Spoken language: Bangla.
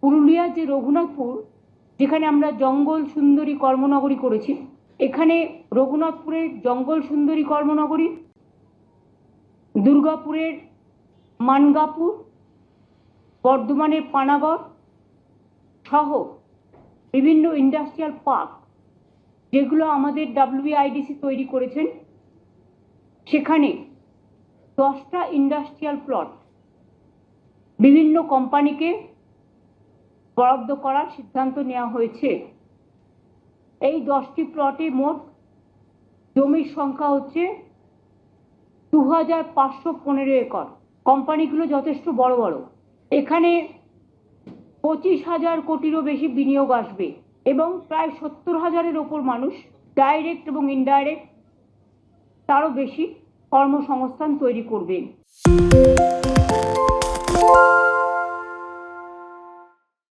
পুরুলিয়ার যে রঘুনাথপুর, যেখানে আমরা জঙ্গল সুন্দরী কর্মনগরী করেছি, এখানে রঘুনাথপুরের জঙ্গল সুন্দরী কর্মনগরী, দুর্গাপুরের মানগাপুর, বর্ধমানের পানাগড় সহ বিভিন্ন ইন্ডাস্ট্রিয়াল পার্ক যেগুলো আমাদের WBIDC তৈরি করেছেন, সেখানে 10টা ইন্ডাস্ট্রিয়াল প্লট বিভিন্ন কোম্পানিকে বরাদ্দ করার সিদ্ধান্ত নেওয়া হয়েছে। এই 10টি প্লটে মোট জমির সংখ্যা হচ্ছে 2515 একর। কোম্পানিগুলো যথেষ্ট বড় বড়। এখানে 25,000 কোটিরও বেশি বিনিয়োগ আসবে এবং প্রায় 70,000-এর ওপর মানুষ ডাইরেক্ট এবং ইনডাইরেক্ট তারও বেশি কর্মসংস্থান তৈরি করবে।